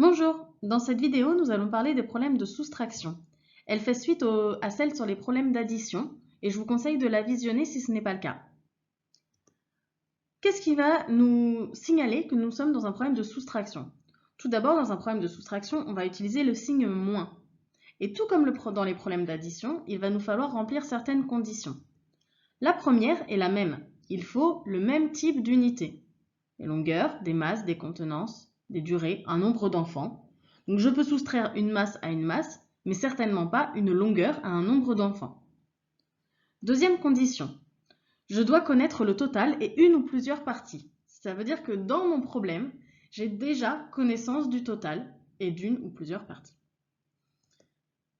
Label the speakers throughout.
Speaker 1: Bonjour, dans cette vidéo, nous allons parler des problèmes de soustraction. Elle fait suite à celle sur les problèmes d'addition et je vous conseille de la visionner si ce n'est pas le cas. Qu'est-ce qui va nous signaler que nous sommes dans un problème de soustraction? Tout d'abord, dans un problème de soustraction, on va utiliser le signe moins. Et tout comme dans les problèmes d'addition, il va nous falloir remplir certaines conditions. La première est la même. Il faut le même type d'unité. Des longueurs, des masses, des contenances, des durées, un nombre d'enfants. Donc je peux soustraire une masse à une masse, mais certainement pas une longueur à un nombre d'enfants. Deuxième condition, je dois connaître le total et une ou plusieurs parties. Ça veut dire que dans mon problème, j'ai déjà connaissance du total et d'une ou plusieurs parties.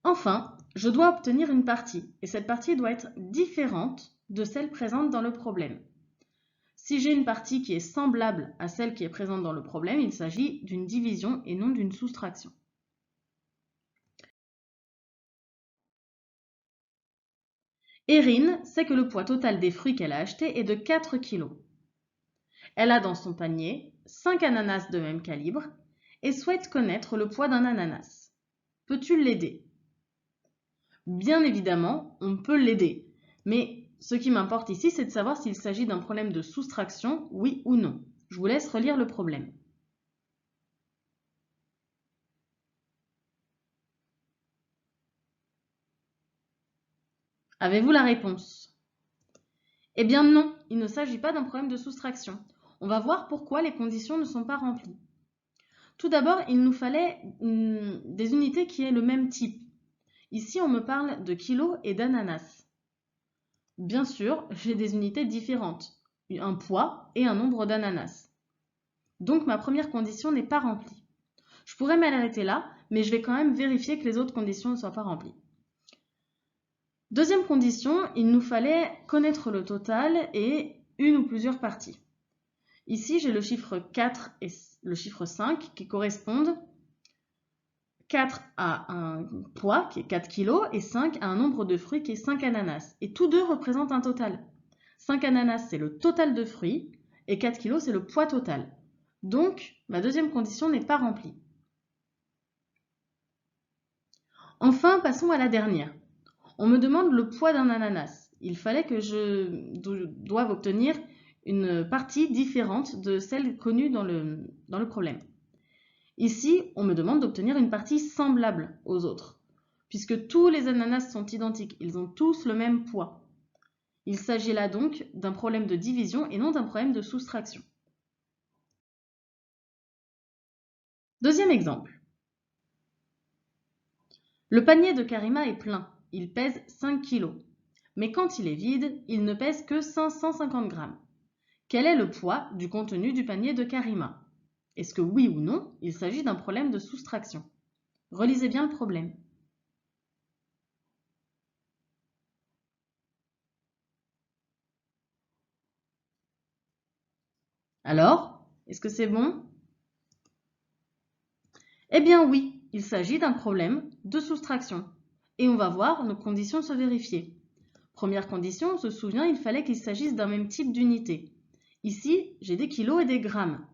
Speaker 1: Enfin, je dois obtenir une partie, et cette partie doit être différente de celle présente dans le problème. Si j'ai une partie qui est semblable à celle qui est présente dans le problème, il s'agit d'une division et non d'une soustraction. Erin sait que le poids total des fruits qu'elle a achetés est de 4 kg. Elle a dans son panier 5 ananas de même calibre et souhaite connaître le poids d'un ananas. Peux-tu l'aider? Bien évidemment, on peut l'aider, mais ce qui m'importe ici, c'est de savoir s'il s'agit d'un problème de soustraction, oui ou non. Je vous laisse relire le problème. Avez-vous la réponse? Eh bien non, il ne s'agit pas d'un problème de soustraction. On va voir pourquoi les conditions ne sont pas remplies. Tout d'abord, il nous fallait des unités qui aient le même type. Ici, on me parle de kilos et d'ananas. Bien sûr, j'ai des unités différentes, un poids et un nombre d'ananas. Donc ma première condition n'est pas remplie. Je pourrais m'arrêter là, mais je vais quand même vérifier que les autres conditions ne soient pas remplies. Deuxième condition, il nous fallait connaître le total et une ou plusieurs parties. Ici, j'ai le chiffre 4 et le chiffre 5 qui correspondent 4 à un poids qui est 4 kg et 5 à un nombre de fruits qui est 5 ananas. Et tous deux représentent un total. 5 ananas, c'est le total de fruits et 4 kg, c'est le poids total. Donc, ma deuxième condition n'est pas remplie. Enfin, passons à la dernière. On me demande le poids d'un ananas. Il fallait que je doive obtenir une partie différente de celle connue dans le problème. Ici, on me demande d'obtenir une partie semblable aux autres, puisque tous les ananas sont identiques, ils ont tous le même poids. Il s'agit là donc d'un problème de division et non d'un problème de soustraction. Deuxième exemple. Le panier de Karima est plein, il pèse 5 kg, mais quand il est vide, il ne pèse que 550 grammes. Quel est le poids du contenu du panier de Karima? Est-ce que oui ou non, il s'agit d'un problème de soustraction? Relisez bien le problème. Alors, est-ce que c'est bon? Eh bien oui, il s'agit d'un problème de soustraction. Et on va voir nos conditions se vérifier. Première condition, on se souvient, il fallait qu'il s'agisse d'un même type d'unité. Ici, j'ai des kilos et des grammes.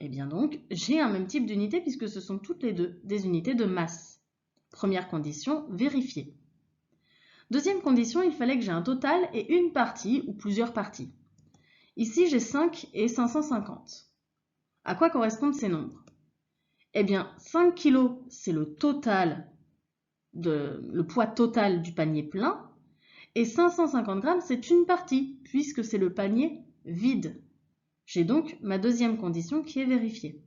Speaker 1: Eh bien donc, j'ai un même type d'unité puisque ce sont toutes les deux des unités de masse. Première condition, vérifier. Deuxième condition, il fallait que j'ai un total et une partie ou plusieurs parties. Ici, j'ai 5 et 550. À quoi correspondent ces nombres? Eh bien, 5 kg, c'est le poids total du panier plein, et 550 grammes, c'est une partie, puisque c'est le panier vide. J'ai donc ma deuxième condition qui est vérifiée.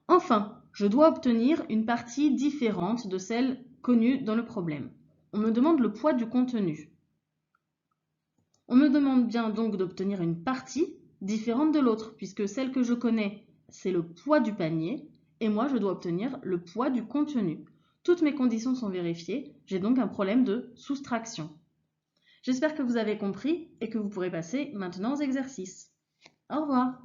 Speaker 1: Enfin, je dois obtenir une partie différente de celle connue dans le problème. On me demande le poids du contenu. On me demande bien donc d'obtenir une partie différente de l'autre, puisque celle que je connais, c'est le poids du panier, et moi je dois obtenir le poids du contenu. Toutes mes conditions sont vérifiées, j'ai donc un problème de soustraction. J'espère que vous avez compris et que vous pourrez passer maintenant aux exercices. Au revoir.